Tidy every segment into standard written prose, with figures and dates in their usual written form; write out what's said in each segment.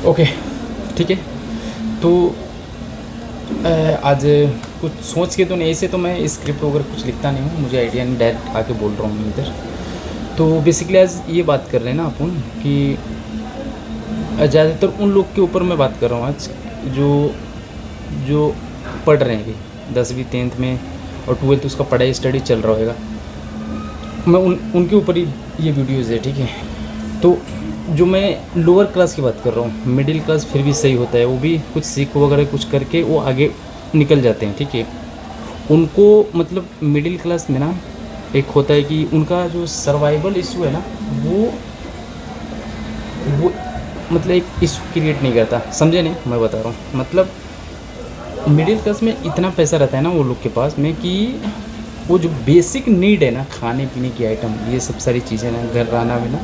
Okay, ठीक है। तो आज कुछ सोच के तो नहीं, ऐसे तो मैं स्क्रिप्ट वगैरह कुछ लिखता नहीं हूँ, मुझे आइडिया नहीं, डायरेक्ट आके बोल रहा हूँ मैं इधर। तो बेसिकली आज ये बात कर रहे हैं ना अपन कि ज़्यादातर उन लोग के ऊपर मैं बात कर रहा हूँ आज जो जो पढ़ रहे हैं अभी 10वीं 10th में और 12th उसका पढ़ाई स्टडी चल रहा होगा। मैं उनके ऊपर ही ये वीडियोज़ है, ठीक है। तो जो मैं लोअर क्लास की बात कर रहा हूँ, मिडिल क्लास फिर भी सही होता है, वो भी कुछ सीख वगैरह कुछ करके वो आगे निकल जाते हैं, ठीक है। उनको मतलब मिडिल क्लास में ना एक होता है कि उनका जो सर्वाइवल इशू है ना, वो मतलब एक इशू क्रिएट नहीं करता, समझे नहीं मैं बता रहा हूँ। मतलब मिडिल क्लास में इतना पैसा रहता है ना वो लोग के पास में कि वो जो बेसिक नीड है ना, खाने पीने की आइटम, ये सब सारी चीज़ें ना, घर रहना भी ना,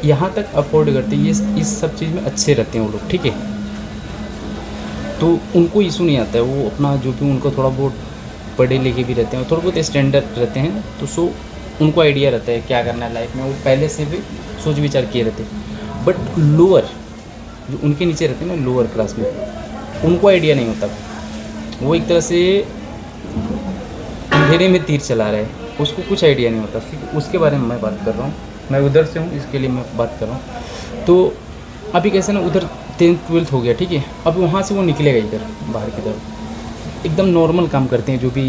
यहाँ तक अफोर्ड करते हैं। ये इस सब चीज़ में अच्छे रहते हैं वो लोग, ठीक है। तो उनको इशू नहीं आता है, वो अपना जो भी उनको थोड़ा बहुत पढ़े लिखे भी रहते हैं, थोड़ा बहुत स्टैंडर्ड रहते हैं, तो सो उनको आइडिया रहता है क्या करना है लाइफ में, वो पहले से भी सोच विचार किए रहते हैं। बट लोअर जो उनके नीचे रहते हैं ना, लोअर क्लास में, उनको आइडिया नहीं होता। वो एक तरह से अंधेरे में तीर चला रहा है, उसको कुछ आइडिया नहीं होता, ठीक, उसके बारे में मैं बात कर रहा हूँ। मैं उधर से हूँ, इसके लिए मैं बात कर रहा हूँ। तो अभी कैसे ना, उधर 10th 12th हो गया, ठीक है। अब वहाँ से वो निकलेगा इधर बाहर की तरफ, एकदम नॉर्मल काम करते हैं जो भी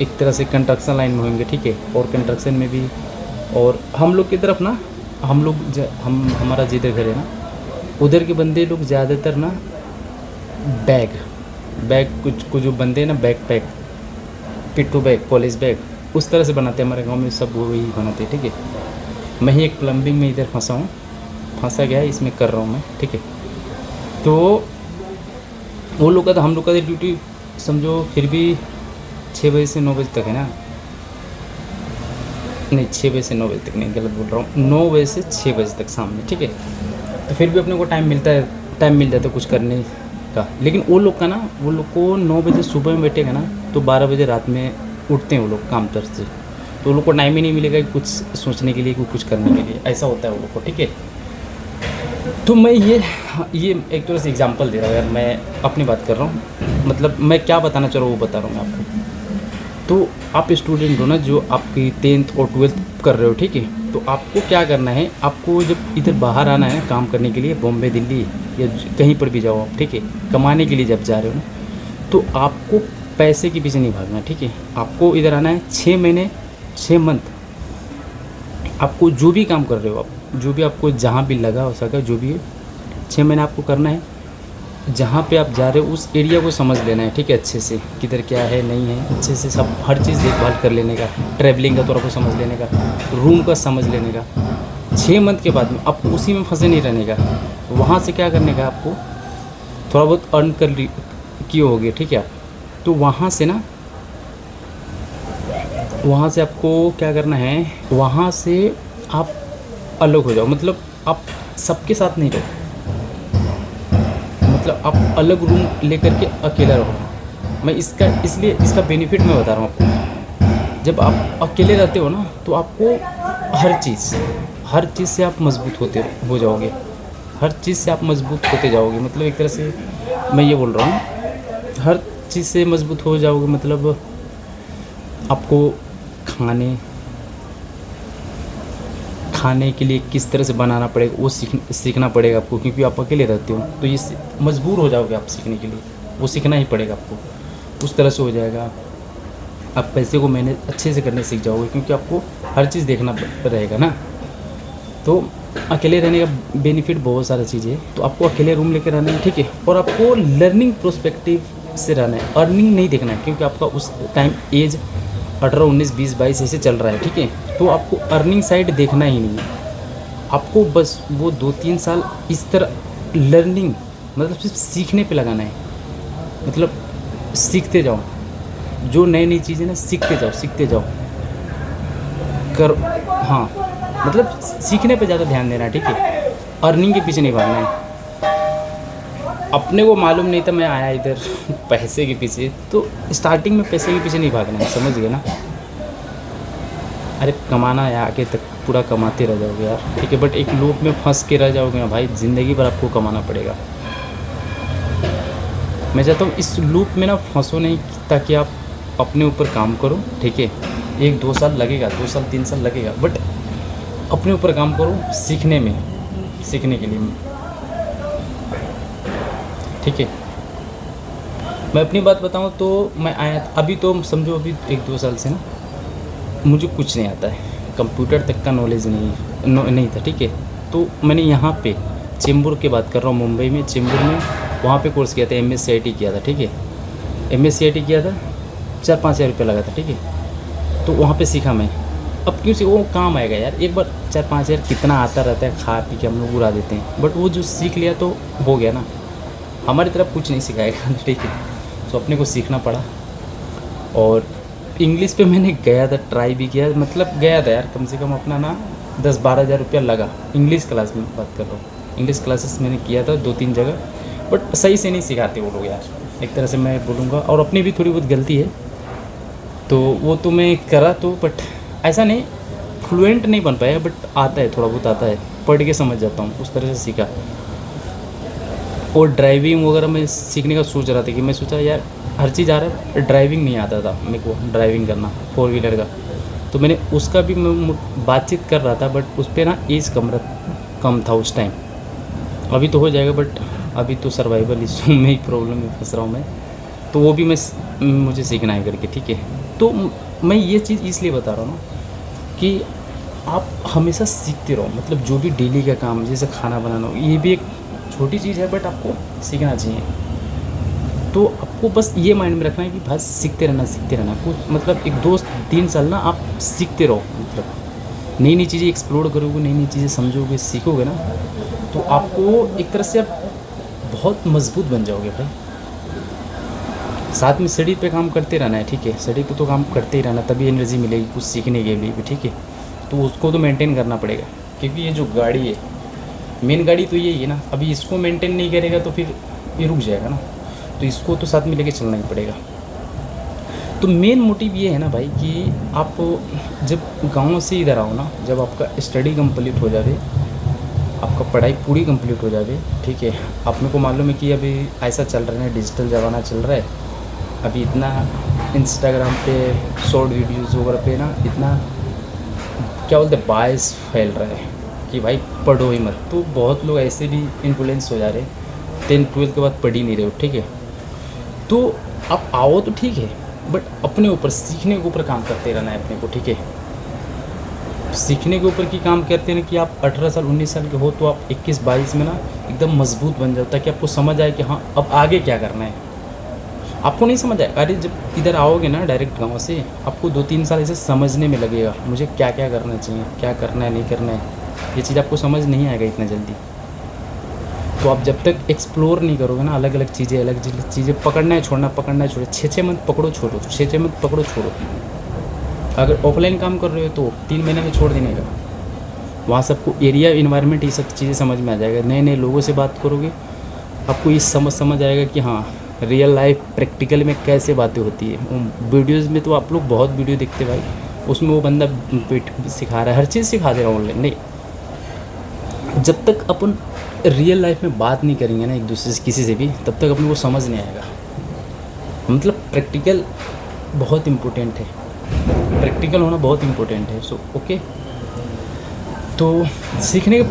एक तरह से कंस्ट्रक्शन लाइन में होंगे, ठीक है। और कंस्ट्रक्शन में भी, और हम लोग की तरफ ना, हम लोग हमारा जिधर घर है ना, उधर के बंदे लोग ज़्यादातर ना बैग बैग कुछ जो बंदे हैं ना, बैग पैक, पिट्ठू बैग, कॉलेज बैग, उस तरह से बनाते हैं। हमारे गांव में सब वो वही बनाते हैं, ठीक है। मैं ही एक प्लम्बिंग में इधर फंसा गया है, इसमें कर रहा हूँ मैं, ठीक है। तो वो लोग का तो, हम लोग का ड्यूटी समझो फिर भी 6 बजे से 9 बजे तक है ना, नहीं 6 बजे से 9 बजे तक नहीं, गलत बोल रहा हूँ, 9 बजे से 6 बजे तक शाम में, ठीक है। तो फिर भी अपने को टाइम मिल जाता है कुछ करने का। लेकिन वो लोग का ना, वो लोग को 9 बजे सुबह में बैठेगा ना, तो 12 बजे रात में उठते हैं वो लोग काम तर से, तो वो लोग को टाइम ही नहीं मिलेगा कि कुछ सोचने के लिए, कुछ करने के लिए, ऐसा होता है वो लोग को, ठीक है। तो मैं ये एक तरह से एग्जांपल दे रहा हूँ यार, मैं अपनी बात कर रहा हूँ, मतलब मैं क्या बताना चाह रहा हूँ वो बता रहा हूँ मैं आपको। तो आप स्टूडेंट हो ना, जो आपकी 10th और 12th कर रहे हो, ठीक है। तो आपको क्या करना है, आपको जब इधर बाहर आना है काम करने के लिए, बॉम्बे दिल्ली या कहीं पर भी जाओ आप, ठीक है, कमाने के लिए जब जा रहे हो ना, तो आपको पैसे के पीछे नहीं भागना, ठीक है। आपको इधर आना है 6 महीने, 6 मंथ, आपको जो भी काम कर रहे हो आप, जो भी आपको जहाँ भी लगा हो सका, जो भी है 6 महीने आपको करना है। जहाँ पे आप जा रहे हो उस एरिया को समझ लेना है, ठीक है, अच्छे से, किधर क्या है नहीं है, अच्छे से सब हर चीज़ देखभाल कर लेने का, ट्रैवलिंग का थोड़ा को समझ लेने का, रूम का समझ लेने का। 6 मंथ के बाद में आपको उसी में फंसे नहीं रहने का। वहाँ से क्या करने का, आपको थोड़ा बहुत अर्न कर किए होगे, ठीक है आप। तो वहाँ से ना, वहाँ से आपको क्या करना है, वहाँ से आप अलग हो जाओ, मतलब आप सबके साथ नहीं रहो, मतलब आप अलग रूम लेकर के अकेला रहो। मैं इसलिए इसका बेनिफिट मैं बता रहा हूँ आपको। जब आप अकेले रहते हो ना, तो आपको हर चीज़ से आप मजबूत हो जाओगे, हर चीज़ से आप मजबूत होते जाओगे। मतलब एक तरह से मैं ये बोल रहा हूँ, हर चीज़ से मजबूत हो जाओगे, मतलब आपको खाने के लिए किस तरह से बनाना पड़ेगा वो सीखना पड़ेगा आपको, क्योंकि आप अकेले रहते हो, तो ये मजबूर हो जाओगे आप सीखने के लिए, वो सीखना ही पड़ेगा आपको। उस तरह से हो जाएगा, आप पैसे को मैनेज अच्छे से करने सीख जाओगे, क्योंकि आपको हर चीज़ देखना रहेगा ना। तो अकेले रहने का बेनिफिट बहुत सारा चीज़ें है। तो आपको अकेले रूम लेकर रहना है, ठीक है। और आपको लर्निंग प्रोस्पेक्टिव से रहना है, अर्निंग नहीं देखना है, क्योंकि आपका उस टाइम एज 18 19 20 22 ऐसे चल रहा है, ठीक है। तो आपको अर्निंग साइड देखना ही नहीं है, आपको बस वो 2-3 साल इस तरह लर्निंग, मतलब सिर्फ सीखने पे लगाना है। मतलब सीखते जाओ, जो नई नई चीज़ें ना सीखते जाओ कर, हाँ, मतलब सीखने पे ज़्यादा ध्यान देना है, ठीक है। अर्निंग के पीछे नहीं भागना है। अपने को मालूम नहीं था, मैं आया इधर पैसे के पीछे, तो स्टार्टिंग में पैसे के पीछे नहीं भागना है, समझ गए ना। अरे कमाना है आगे तक पूरा कमाते रह जाओगे यार, ठीक है, बट एक लूप में फंस के रह जाओगे ना भाई, ज़िंदगी भर आपको कमाना पड़ेगा। मैं चाहता हूँ इस लूप में ना फंसो नहीं, ताकि आप अपने ऊपर काम करो, ठीक है। 1-2 साल लगेगा, 2 साल 3 साल लगेगा, बट अपने ऊपर काम करो सीखने में, सीखने के लिए, ठीक है। मैं अपनी बात बताऊँ तो मैं आया अभी तो समझो अभी 1-2 साल से ना मुझे कुछ नहीं आता है, कंप्यूटर तक का नॉलेज नहीं था, ठीक है। तो मैंने यहाँ पे चेंबूर की बात कर रहा हूँ, मुंबई में चेंबूर में, वहाँ पे कोर्स किया था, MSCIT किया था, ठीक है। MSCIT किया था, 4-5 हज़ार रुपये लगा था, ठीक है। तो वहाँ पे सीखा मैं। अब क्यों से वो काम आएगा यार, एक बार 4-5 हज़ार कितना आता रहता है, खा पी के हम लोग उड़ा देते हैं, बट वो जो सीख लिया तो हो गया ना। हमारी तरफ कुछ नहीं सिखाएगा, ठीक है। तो अपने को सीखना पड़ा। और इंग्लिश पे मैंने गया था, ट्राई भी किया, मतलब गया था यार, कम से कम अपना ना 10-12 हज़ार रुपया लगा। इंग्लिश क्लास में बात कर रहा हूँ, इंग्लिश क्लासेस मैंने किया था 2-3 जगह, बट सही से नहीं सिखाते वो लोग यार, एक तरह से मैं बोलूँगा। और अपनी भी थोड़ी बहुत गलती है, तो वो तो मैं करा तो, बट ऐसा नहीं फ्लुएंट नहीं बन पाया, बट आता है, थोड़ा बहुत आता है, पढ़ के समझ जाता हूँ, उस तरह से सीखा। और ड्राइविंग वगैरह मैं सीखने का सोच रहा था, कि मैं सोचा यार हर चीज़ आ रहा है, ड्राइविंग नहीं आता था मेरे को, ड्राइविंग करना 4 व्हीलर का। तो मैंने उसका भी मैं बातचीत कर रहा था, बट उस पर ना एज कम था उस टाइम। अभी तो हो जाएगा, बट अभी तो सर्वाइवल इशू में ही प्रॉब्लम में फंस रहा हूँ मैं। तो वो भी मुझे सीखना है करके, ठीक है। तो मैं ये चीज़ इसलिए बता रहा हूँ ना कि आप हमेशा सीखते रहो, मतलब जो भी डेली का काम, जैसे खाना बनाना, ये भी एक छोटी चीज़ है, बट आपको सीखना चाहिए। तो आपको बस ये माइंड में रखना है कि भाई सीखते रहना कुछ, मतलब एक 2-3 साल ना आप सीखते रहो, मतलब नई नई चीज़ें एक्सप्लोर करोगे, नई नई चीज़ें समझोगे, सीखोगे ना, तो आपको एक तरह से आप बहुत मजबूत बन जाओगे भाई। साथ में स्टडी पे काम करते रहना है, ठीक है, स्टडी पे तो काम करते ही रहना, तभी एनर्जी मिलेगी कुछ सीखने के लिए भी, ठीक है। तो उसको तो मेंटेन करना पड़ेगा, क्योंकि ये जो गाड़ी है, मेन गाड़ी तो यही है ना, अभी इसको मेंटेन नहीं करेगा तो फिर ये रुक जाएगा ना, तो इसको तो साथ में लेके चलना ही पड़ेगा। तो मेन मोटिव ये है ना भाई, कि आप जब गांव से इधर आओ ना, जब आपका स्टडी कंप्लीट हो जाए, आपका पढ़ाई पूरी कंप्लीट हो जाए, ठीक है। आप मेरे को मालूम है कि अभी ऐसा चल रहा है, डिजिटल ज़माना चल रहा है, अभी इतना इंस्टाग्राम पे शॉर्ट वीडियोज़ वगैरह पे ना इतना क्या बोलते हैं बायस फैल रहा है कि भाई पढ़ो ही मत। तो बहुत लोग ऐसे भी इन्फ्लुएंस हो जा रहे हैं, 10-12 के बाद पढ़ ही नहीं रहे हो, ठीक है। तो आप आओ तो ठीक है, बट अपने ऊपर सीखने के ऊपर काम करते रहना है अपने को, ठीक है। सीखने के ऊपर की काम करते हैं कि आप 18 साल 19 साल के हो तो आप 21-22 में ना एकदम मजबूत बन जाओ, ताकि आपको समझ आए कि हाँ अब आगे क्या करना है। आपको नहीं समझ आए, अरे जब इधर आओगे ना डायरेक्ट गांव से, आपको 2-3 साल ऐसे समझने में लगेगा, मुझे क्या क्या करना चाहिए, क्या करना है नहीं करना है, ये चीज़ आपको समझ नहीं आएगा इतना जल्दी। तो आप जब तक एक्सप्लोर नहीं करोगे ना, अलग अलग चीज़ें पकड़ना है छोड़ना, पकड़ना है छोड़ो, 6-6 मंथ पकड़ो छोड़ो, 6-6 मंथ पकड़ो छोड़ो। अगर ऑफलाइन काम कर रहे हो तो 3 महीने में छोड़ देने का, वहाँ सबको एरिया इन्वायरमेंट ये सब चीज़ें समझ में आ जाएगा। नए नए लोगों से बात करोगे, आपको ये समझ आएगा कि हाँ रियल लाइफ प्रैक्टिकल में कैसे बातें होती है। वीडियोज़ में तो आप लोग बहुत वीडियो देखते भाई, उसमें वो बंदा सिखा रहा है, हर चीज़ सिखा दे रहा है ऑनलाइन, नहीं। जब तक अपन रियल लाइफ में बात नहीं करेंगे ना एक दूसरे से, किसी से भी, तब तक अपने को समझ नहीं आएगा। मतलब प्रैक्टिकल बहुत इम्पोर्टेंट है, प्रैक्टिकल होना बहुत इम्पोर्टेंट है। सो ओके, तो सीखने के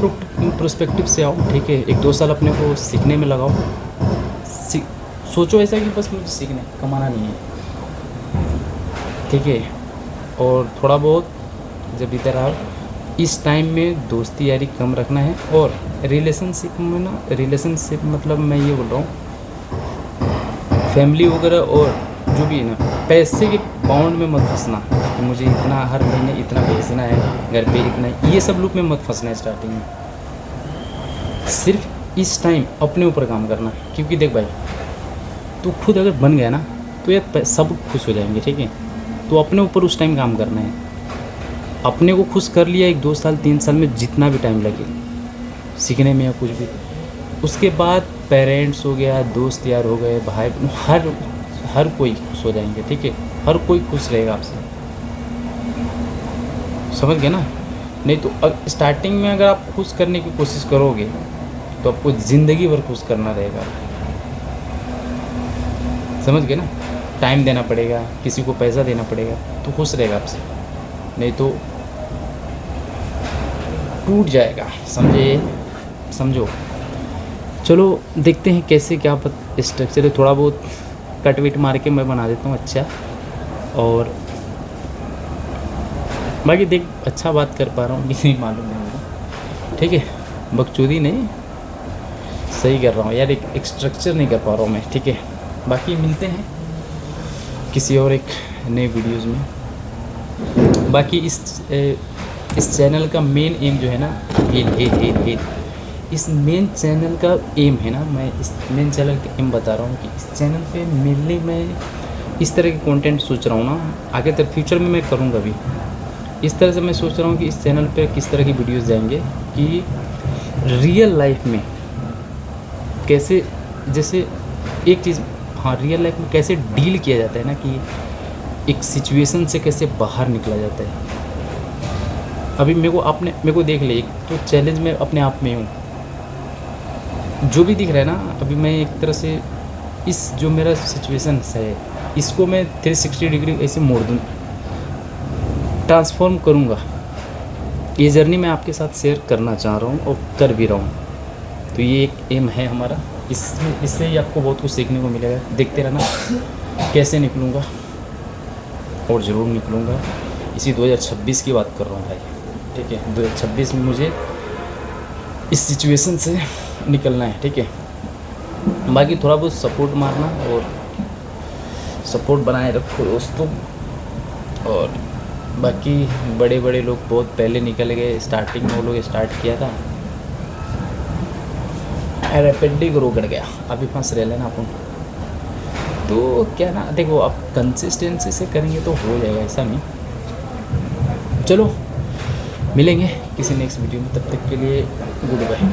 प्रोस्पेक्टिव से आओ, ठीक है। 1-2 साल अपने को सीखने में लगाओ। सोचो ऐसा कि बस मुझे सीखना है, कमाना नहीं है, ठीक है। और थोड़ा बहुत जब इधर आओ, इस टाइम में दोस्ती यारी कम रखना है। और रिलेशनशिप में ना, रिलेशनशिप मतलब मैं ये बोल रहा हूँ फैमिली वगैरह और जो भी है ना, पैसे के बाउंड में मत फंसना कि मुझे इतना हर महीने इतना भेजना है, घर पे इतना, ये सब लूप में मत फंसना है स्टार्टिंग में। सिर्फ इस टाइम अपने ऊपर काम करना, क्योंकि देख भाई तू खुद अगर बन गया ना तो ये सब खुश हो जाएंगे, ठीक है। तो अपने ऊपर उस टाइम काम करना है, अपने को खुश कर लिया 1-2 साल 3 साल में, जितना भी टाइम लगे सीखने में या कुछ भी, उसके बाद पेरेंट्स हो गया, दोस्त यार हो गए, भाई, हर कोई खुश हो जाएंगे, ठीक है। हर कोई खुश रहेगा आपसे। समझ गए ना। नहीं तो स्टार्टिंग में अगर आप खुश करने की कोशिश करोगे तो आपको ज़िंदगी भर खुश करना रहेगा। समझ गए ना। टाइम देना पड़ेगा, किसी को पैसा देना पड़ेगा तो खुश रहेगा आपसे, नहीं तो टूट जाएगा। समझो। चलो देखते हैं कैसे क्या स्ट्रक्चर है। थोड़ा बहुत कट विट मार के मैं बना देता हूँ अच्छा, और बाकी देख अच्छा बात कर पा रहा हूँ कि नहीं मालूम नहीं मुझे, ठीक है। बकचोदी नहीं, सही कर रहा हूँ यार, एक स्ट्रक्चर नहीं कर पा रहा हूँ मैं, ठीक है। बाकी मिलते हैं किसी और एक नए वीडियोज़ में। बाकी इस चैनल का मेन एम जो है ना, इस मेन चैनल का एम है ना, मैं इस मेन चैनल का एम बता रहा हूँ कि इस चैनल पे मेनली मैं इस तरह के कंटेंट सोच रहा हूँ ना, आगे तक फ्यूचर में मैं करूँगा भी। इस तरह से मैं सोच रहा हूँ कि इस चैनल पे किस तरह की वीडियोस जाएंगे कि रियल लाइफ में कैसे, जैसे एक चीज़, हाँ, रियल लाइफ में कैसे डील किया जाता है ना, कि एक सिचुएशन से कैसे बाहर निकला जाता है। अभी मेरे को देख ले, एक तो चैलेंज में अपने आप में हूँ, जो भी दिख रहा है ना, अभी मैं एक तरह से इस जो मेरा सिचुएशन है इसको मैं 360 डिग्री ऐसे मोड़ दूँ, ट्रांसफॉर्म करूँगा। ये जर्नी मैं आपके साथ शेयर करना चाह रहा हूँ और कर भी रहा हूँ। तो ये एक एम है हमारा, इससे ही आपको बहुत कुछ सीखने को मिलेगा। देखते रहना कैसे निकलूँगा, और ज़रूर निकलूँगा। इसी 2026 की बात कर रहा हूँ भाई, ठीक है। 2026 में मुझे इस सिचुएशन से निकलना है, ठीक है। बाकी थोड़ा बहुत सपोर्ट मारना और सपोर्ट बनाए रखो दोस्तों। और बाकी बड़े बड़े लोग बहुत पहले निकल गए, स्टार्टिंग में वो लोग स्टार्ट किया था, रैपिडली ग्रो कर गया, अभी फंस रहे ना अपन। तो क्या ना, देखो आप कंसिस्टेंसी से करेंगे तो हो जाएगा, ऐसा नहीं। चलो मिलेंगे किसी नेक्स्ट वीडियो में, तब तक के लिए गुड बाय।